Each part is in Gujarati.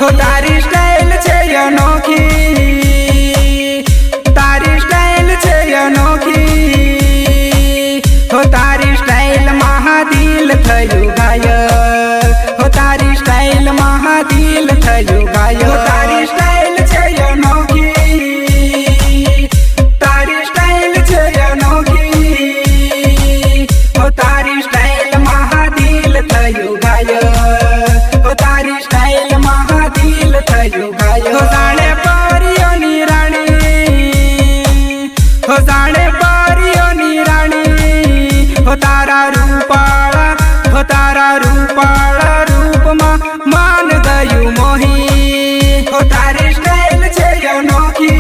हो तारी स्टाइल छे अनोखी, तारी स्टाइल छे अनोखी, हो तारी स्टाइल महादिल थयु घायल, हो तारी स्टाइल महादिल थयु घायल, हो तारी स्टाइल छे अनोखी, तारी स्टाइल छे अनोखी, हो तारी स्टाइल महादिल थयु घायल, हो तारी स्टाइल महादिल थयु घायल, हो जाने परियोनी राणी, हो जाने परियोनी राणी, हो तारा रूपाळा, हो तारा रूपाळा रूप मा मान गयु मोही, हो तारी स्टाइल छे अनोखी,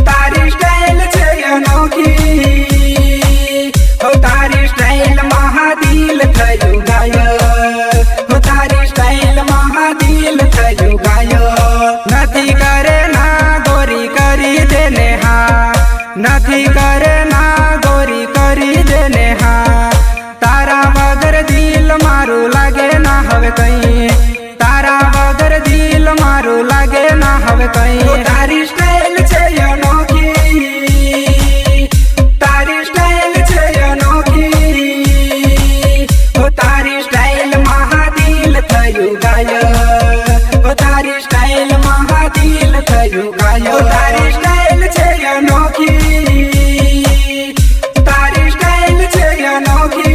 तारी स्टाइल छे अनोखी, हो तारी स्टाइल महादिल थयु घायल, हो तारी स्टाइल महादिल थयु घायल, नथी करे ना गोरी करी देने हा, नथी करे ना गोरी करी देने हा, तारा वगर दिल मारू लागे ना हवे कहीं, तारा वगर दिल मारू लागे ना हवे कहीं, हो तारी स्टाइल छे अनोखी, तारी स्टाइल छे अनोखी, हो तारी स्टाइल महादिल थयु घायल, हो तारी स्टाइल महादिल थयु घायल, हो तारी स्टाइल छे अनोखी, तारी स्टाइल छे अनोखी,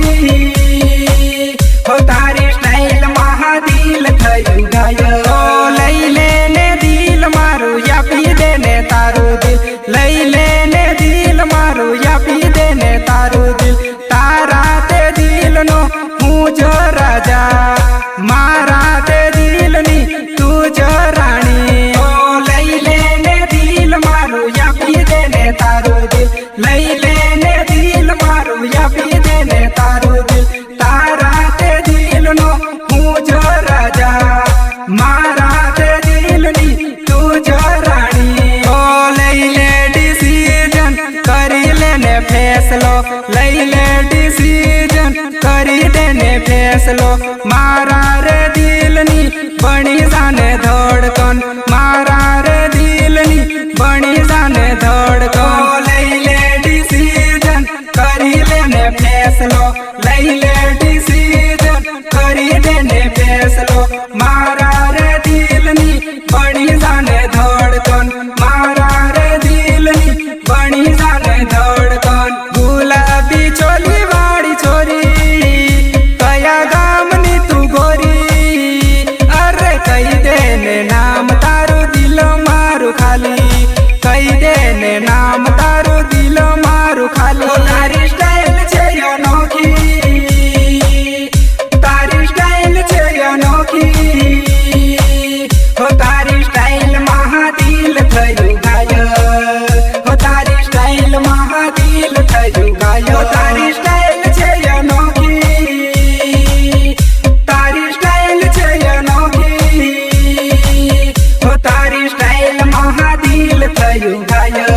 हो तारी स्टाइल महादिल थयु घायल, ओ लई लेने दिल मारू या पी देने तारू दिल, लई लेने दिल मारू या पी देने तारू दिल, तारा ते दिल नो हूँ जो राजा, मारा ते दिल नी तू जो राणी, ओ लई लेने दिल मारू या पी देने तारू दिल, लई लेने दिल मारू या पी देने तारू दिल, तारा ते दिल नो हूँ जो राजा, मारा ते दिल नी तू जो राणी, ओ लई ले डिसीजन करी लेने फैसलो, लई ले डिसीजन करी देने फैसलो, मारा रे दिल नी बनी जाने धड़कन, मारा रे दिल नी बनी जाने धड़कन, ओ लई ले डिसीजन करी लेने फैसलो, लई ले डिसीजन करी देने फैसलो, मारा रे दिल नी बनी जाने धड़कन, मारा रे दिल नी बनी जाने धड़कन, गुलाबी चोली वाड़ी छोरी कया गाम नी तू गोरी, अरे कई देने नाम तारू दिल मारू खाली, कई देने नाम तारू दिल मारू खाली, हो तारी स्टाइल छे अनोखी, तारी स्टाइल छे अनोखी, हो तारी स्टाइल महादिल थयु घायल, हो तारी स्टाइल महादिल थयु घायल, हो तारी स्टाइल छे अनोखी, तारी स्टाइल छे अनोखी, हो तारी स्टाइल महादिल थयु घायल,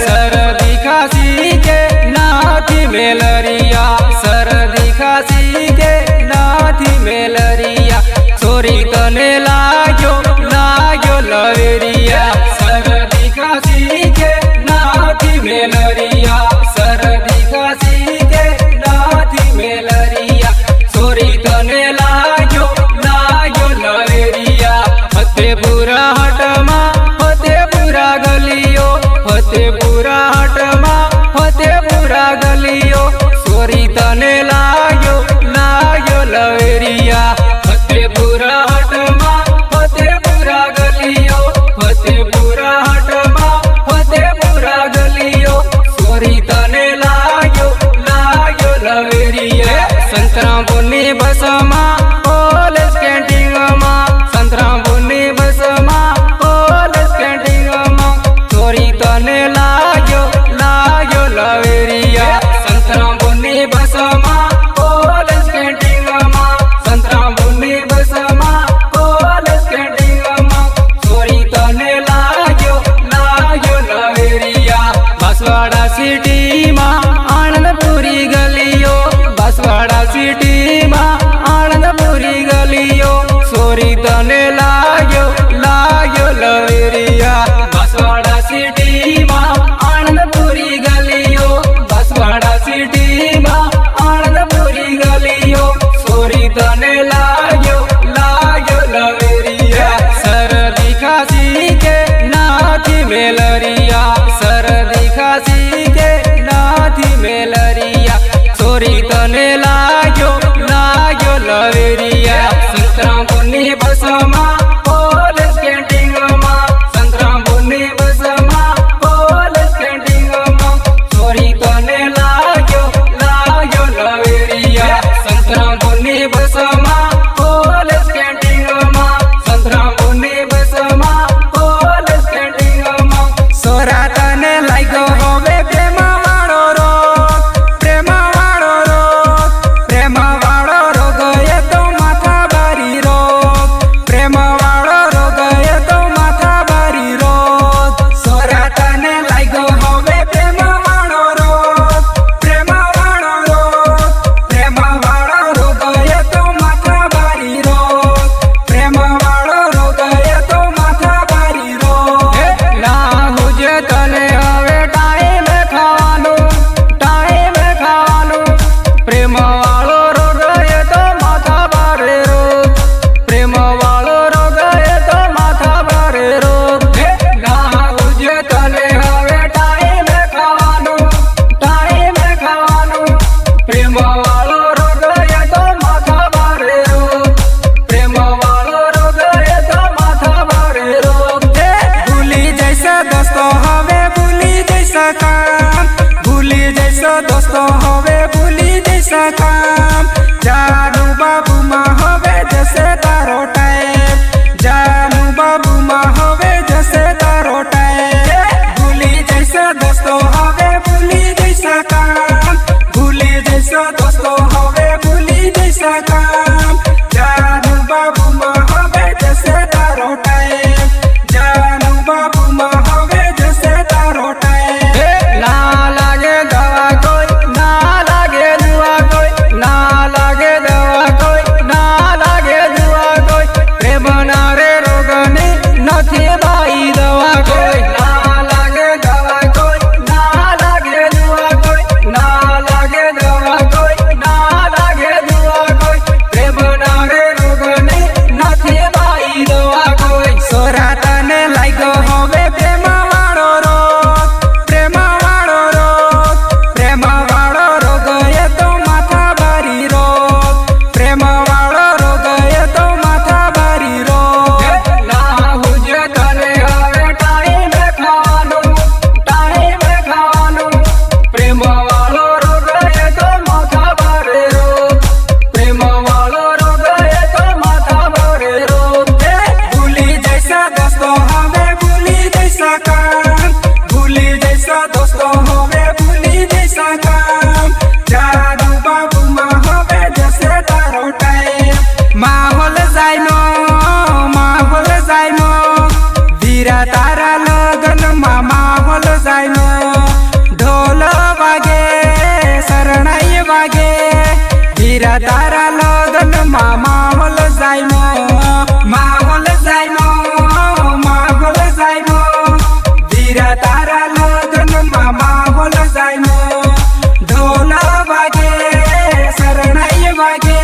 सरदी खासी के नाथी मेलरिया, सरदी खासी के नाथी मेलरिया, छोरी तने लाग्यो लाग्यो लवेरिया, सरदी खासी के नाथी मेलरिया, सरदी खासी के नाथी मेलरिया, छोरी तने लाग्यो लाग्यो लवेरिया, फतेपुरा हटमा फतेपुरा गलियो, फतेपुरा हटमा फतेपुरा गलियो, छोरी तने लाग्यो लाग्यो लवेरिया, फतेपुरा हटमा फतेपुरा गलियो, फतेपुरा हटमा फतेपुरा गलियो, छोरी तने लाग्यो लाग्यो लवेरिया, संतरा बुनी बसमा कॉलेज कैंटीन मा, संतरा बुनी बसमा कॉलेज कैंटीन मा, छोरी तने लाग्यो लाग्यो लवेरिया, संतरा बुनी बसमा कॉलेज कैंटीन मा, संतरा बुनी बसमा कॉलेज कैंटीन मा, छोरी तने लाग्यो लाग्यो लवेरिया, बसवाड़ा सिटी मा आनंदपुरी गलियो, बसवाड़ा सिटी मा आनंदपुरी गलियो, छोरी तने મેલરિયા શરદી ખાસી કે નાથી મેલરિયા સોરી તને લાગ્યો લવેરિયા સંતરામપુરની બસમાં પોલીસ કેન્ટીનમાં સંતરામપુરની બસમાં પોલીસ કેન્ટીનમાં સોરી તને લાગ્યો લવેરિયા સંતરામપુરની બસમાં પોલીસ કેન્ટીનમાં સંતરામપુરની બસમાં પોલીસ કેન્ટીનમાં સોરા તને લાગ્યો હવે પ્રેમ વાળો રોગ એ તો માથા બારી રોગ પ્રેમ વાળો રોગ એ તો માથા બારી રોગ સોરા તને લાગ્યો હવે પ્રેમ વાળો રોગ એ તો માથા બારી રોગ પ્રેમ વાળો રોગ એ તો માથા બારી રોગ ના હુજે તને હવે ટાઈમે ખાવાનું પ્રેમ વાળો રોગ એ તો માથા ભારે રોગ પ્રેમ વાળો રોગ એ તો માથા ભારે રોગ ના હુજે તને હવે ટાઈમે ખાવાનું પ્રેમ વાળો રોગ એ તો માથા ભારે રોગ પ્રેમ વાળો રોગ એ તો માથા ભારે રોગ ભૂલી જઈશ દોસ્તો હવે ભૂલી જઈશ કામ દોસ્તો હવે ભૂલી જઈશ કામ જાનુ બાબુમાં હવે જશે તારો ટાઈમ હવે જશે તારો ટાઈમ ભૂલી જઈશ દોસ્તો હવે ભૂલી જઈશ કામ દોસ્તો હવે ભૂલી જઈશ કામ જાનુ બાબુમાં હવે જશે તારો ટાઈમ હવે જશે તારો ટાઈમ ના લાગે દવા કોઈ ના લાગે દુઆ કોઈ ના લાગે દવા કોઈ ના લાગે દુઆ કોઈ પ્રેમ ના રે રોગની નથી ભાઈ દવા કોઈ ના લાગે દવા કોઈ ના લાગે દુઆ કોઈ ના લાગે દવા કોઈ ના લાગે દુઆ કોઈ પ્રેમ ના રે રોગની નથી ભાઈ દવા કોઈ સોરા તને લાગ્યો હવે પ્રેમ વાળો રોગ એ તો માથા બારી રોગ પ્રેમ વાળો રોગ એ તો માથા બારી રોગ ના હુજે તને હવે ટાઈમે ખાવાનું પ્રેમ વાળો રોગ એ તો માથા ભારે રોગ પ્રેમ વાળો રોગ એ તો માથા ભારે રોગ ભૂલી જઈશ દોસ્તો હવે ભૂલી જઈશ કામ દોસ્તો હવે ભૂલી જઈશ કામ જાદુ બાબુમાં હવે જશે તારો ટાઈમ માહોલ જાયનો વીરા તારા લગનમાં માહોલ જાયનો ઢોલ વાગે શરણાઈ વાગે વીરા તારા લગનમાં માહોલ જાયનો વીરા તારા લગનમાં માહોલ જાયનો ઢોલ વાગે શરણાઈ વાગે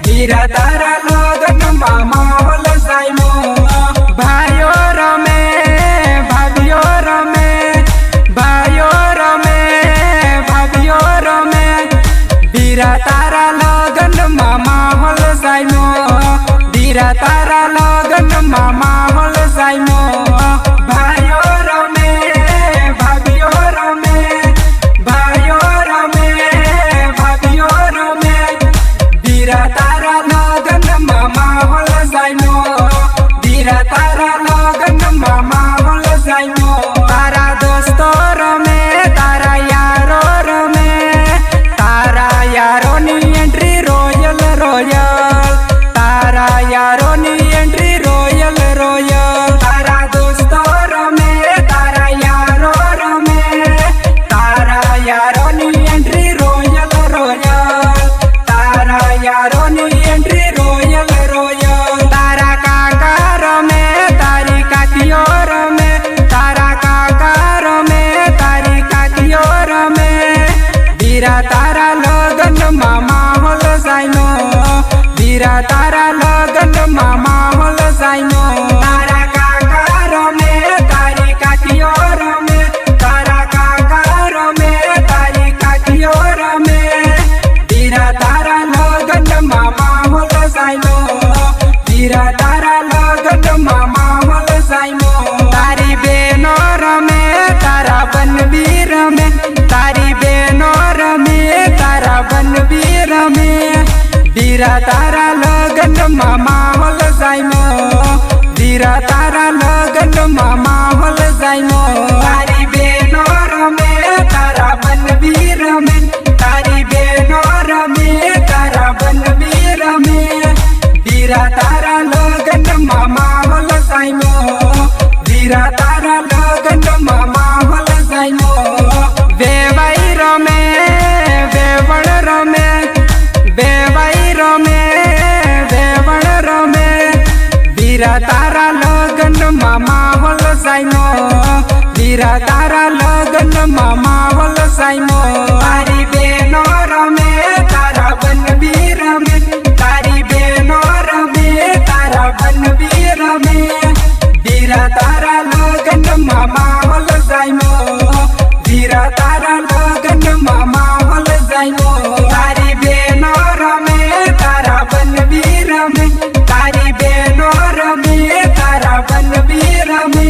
વીરા તારા લગનમાં માહોલ જાયનો ભાઈઓ રમે ભાભીઓ રમે વીરા તારા લગનમાં માહોલ જાયનો વીરા તારા લગનમાં માહોલ જાયનો ભાઈઓ રમે ભાભીઓ રમે વીરા તારા લગનમાં માહોલ જાયનો વીરા તારા લગનમાં માહોલ જાયનો તારા દોસ્તો રમે તારા યારોની એન્ટ્રી રોયલ તારા યારોની એન્ટ્રી રોયલ તારા માહોલ સાઈમો તારી બેનો રમે તારા બનબી રમે તારી બેનો રમે તારા બનબી રમે વીરા તારા લગનમાં માહોલ સાઈમો વીરા તારા લગનમાં માહોલ સાઈમો તારી બેનો રમે તારા બનબી રમે તારી બેનો રમે તારા બનબી રમે વીરા તારા લગનમાં માહોલ સાઈમો વીરા તારા લગનમાં માહોલ સાઈમો વેવાઈ રમે વેવણ રમે વેવાઈ રમે વેવણ રમે વીરા તારા લગનમાં માહોલ સાઈમો વીરા તારા લગનમાં માહોલ સાઈમો તારી બેનો રમે તારા બનબી રમે તારી બેનો રમે તારા બનબી રમે વીરા તારા લગનમાં માહોલ સાઈમો વીરા તારા લગનમાં માહોલ સાઈમો તારી બેનો રમે તારા બનબી રમે તારી બેનો રમે તારા બનબી રમે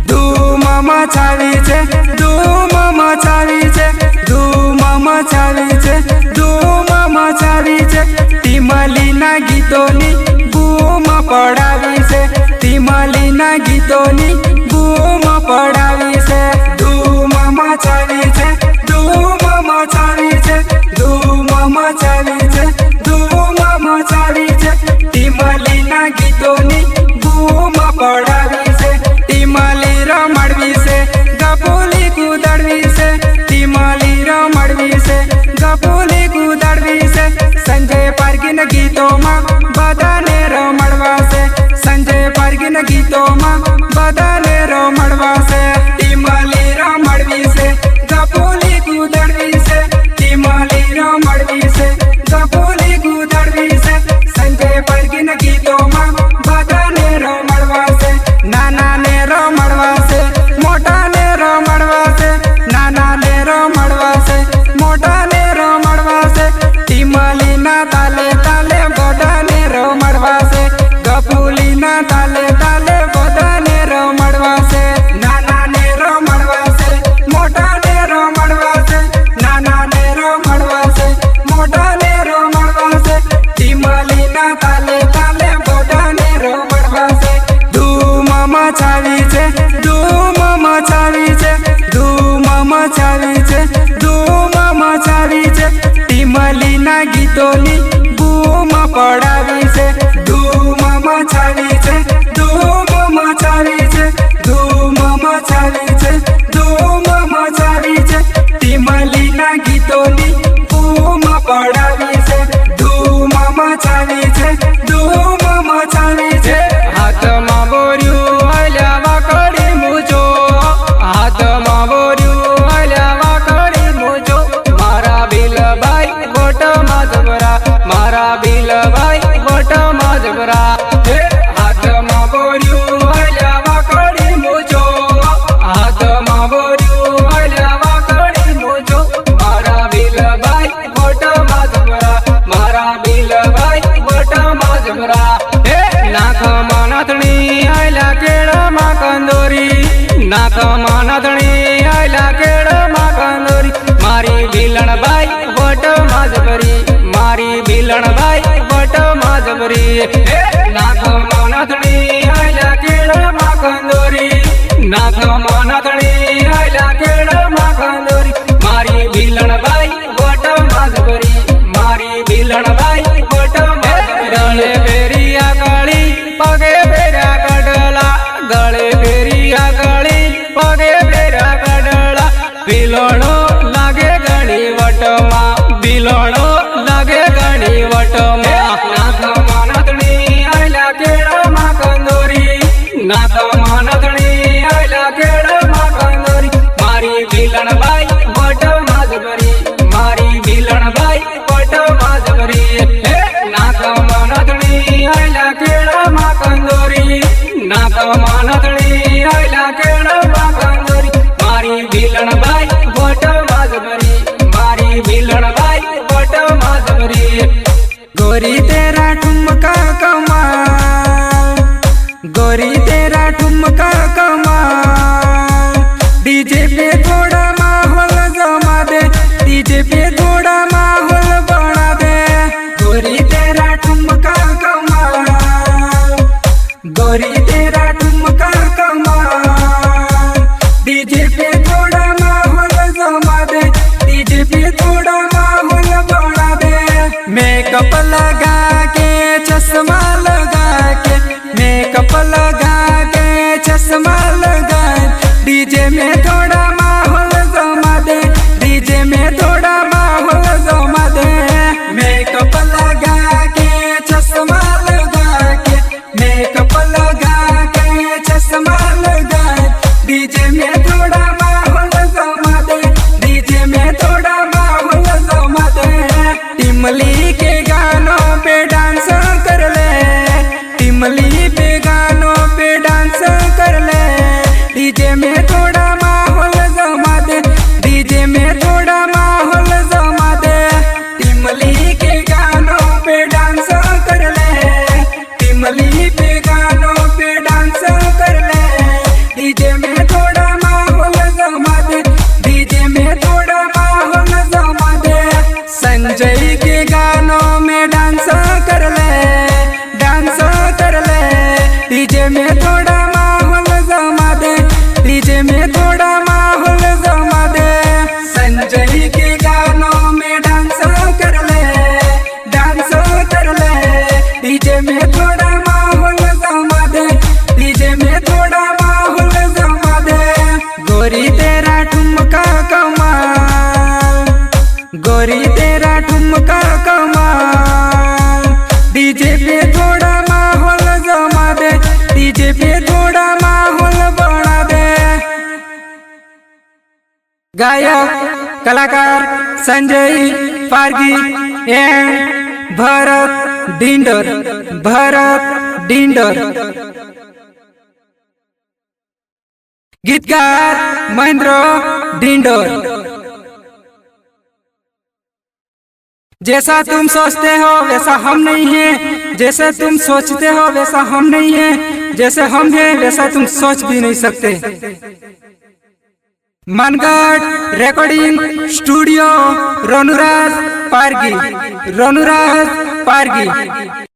ધૂમ મચાવી છે ધૂમ મચાવી છે ધૂમ મચાવી છે ધૂમ મચાવી છે ટીમલીના ગીતોની બૂમ પડાવી છે ટીમલીના ગીતોની બૂમ પડાવી છે ધૂમ મચાવી છે ધૂમ મચાવી છે ધૂમ મચાવી છે ધૂમ મચાવી છે ટીમલીના ગીતોની બૂમ પડાવી છે ટીમલી રમાડવી છે ગપુલી કુદાડવી છે ટીમલી રમાડવી છે ગપુલી કુદાડવી છે સંજય પારગીન ગીતોમાં બધાને રમાડવા છે સંજય પારગીન ગીતોમાં બધાને રમાડવા છે ટીમલી રમાડવી છે ગપુલી કુદાડવી છે ટીમલી રમાડવી છે ગપુલી કુદાડવી છે સંજય પારગીન ગીતોમાં બધાને રમાડવા છે નાનાને રમાડવા છે મોટાને રમાડવા છે નાનાને રમાડવા છે મોટાને રમાડવા છે ટીમલીના તાલે તાલે બધાને રમાડવા છે ગપુલીના તાલે તાલે બધાને રમાડવા છે નાનાને રમાડવા છે મોટાને રમાડવા છે નાનાને રમાડવા છે મોટાને રમાડવા છે ટીમલીના તાલે તાલે બધાને રમાડવા છે ધૂમ મચાવી છે ધૂમ મચાવી છે ધૂમ મચાવી છે ધૂમ મચાવી છે ટીમલીના ગીતોની બૂમ પડાવી છે ધૂમ મચાવી છે ધૂમ મચાવી છે ધૂમ મચાવી છે ધૂમ મચાવી છે ટીમલીના ગીતોની બૂમ પડાવી છે ધૂમ મચાવી છે ધૂમ મચાવી છે હાથમાં બોર્યું હલ્યા વાકડી મૂજો હાથમાં બોર્યું હલ્યા વાકડી મૂજો મારા બિલભાઈ ગોટમાં જબરા મારા બિલભાઈ ગોટમાં જબરા હાથમાં બોર્યું હલ્યા વાકડી મૂજો હાથમાં બોર્યું હલ્યા વાકડી મૂજો મારા બિલભાઈ ગોટમાં જબરા મારા બિલભાઈ ગોટમાં જબરા નાખમાં નાથણી આયલા કેળમાં કંદોરી નાખમાં નાથણી આયલા કેળમાં કંદોરી મારી ભીલણભાઈ વટમાં જબરી મારી ભીલણભાઈ વટમાં જબરી નાખમાં નાથણી આયલા કેળમાં કંદોરી નાખમાં નાથણી આયલા કેળમાં કંદોરી મારી ભીલણભાઈ વટમાં જબરી મારી ભીલણભાઈ વટમાં ગળે ફેરિયા કાળી પગે ફેર્યા કડલા ગળે ફેરિયા કાળી પગે ફેર્યા કડલા બિલોણો લાગે ઘણી વટમાં બિલોણો લાગે ઘણી વટમાં નાથમાં નાથણી આયલા કેળમાં કંદોરી નાથમાં નાથણી આયલા કેળમાં કંદોરી મારી ભીલણભાઈ વટમાં જબરી મારી ભીલણભાઈ વટમાં જબરી નાથમાં નાથણી આયલા કેળમાં કંદોરી નાથમાં નાથણી આયલા કેળમાં કંદોરી મારી ભીલણભાઈ વટમાં જબરી મારી ભીલણભાઈ વટમાં જબરી गोरी तेरा ठुमका कमाल गोरी तेरा ठुमका कमाल, डीजे पे थोड़ा माहौल जमा दे, डीजे पे थोड़ा माहौल बना दे। गोरी तेरा ठुमका कमाल, गोरी तेरा ठुमका कमाल, डीजे पे थोड़ा माहौल जमा दे, डीजे पे थोड़ा माहौल बना दे। मेकअप लगा के चश्मा लगा के, मेकअप लगा के चश्मा लगा, डीजे में थोड़ा माहौल जमा दे, डीजे में थोड़ा माहौल जमा दे। मेकअप लगा के चश्मा लगा के, मेकअप लगा के चश्मा लगा, डीजे में थोड़ा माहौल जमा दे, डीजे में थोड़ा माहौल जमा दे। टिमली के गानों पे डांस कर ले, टिमली पे गानों पे डांस कर ले, डीजे में थोड़ा माहौल जमा दे, डीजे में थोड़ा माहौल जमा दे। टिमली के गानों पे डांस कर ले, टिमली पे गानों पे डांस कर ले, डीजे में थोड़ा माहौल जमा दे, डीजे में थोड़ा माहौल जमा दे। संजय के गानों में डांस कर ले, डांस कर ले, डीजे में थोड़ा माहौल जमा दे, डीजे में थोड़ा माहौल जमा दे। संजय के गानों में डांस कर ले, डांस कर ले, डीजे में थोड़ा माहौल जमा दे, डीजे में थोड़ा माहौल जमा दे। गोरी तेरा ठुमका कमाल, गोरी तेरा ठुमका कमाल, डीजे पे थोड़ा माहौल जमा दे, डीजे पे थोड़ा माहौल बना दे। गायक कलाकार संजय पारगी एंड भरत डिंडोर, भरत डिंडोर। गीतकार महेंद्र डिंडोर। जैसा तुम सोचते हो वैसा हम नहीं है, जैसे तुम सोचते हो वैसा हम नहीं है, जैसे हम हैं वैसा तुम सोच भी नहीं सकते। मनगढ़ रिकॉर्डिंग स्टूडियो, रनुराज पारगी, रनुराज पारगी।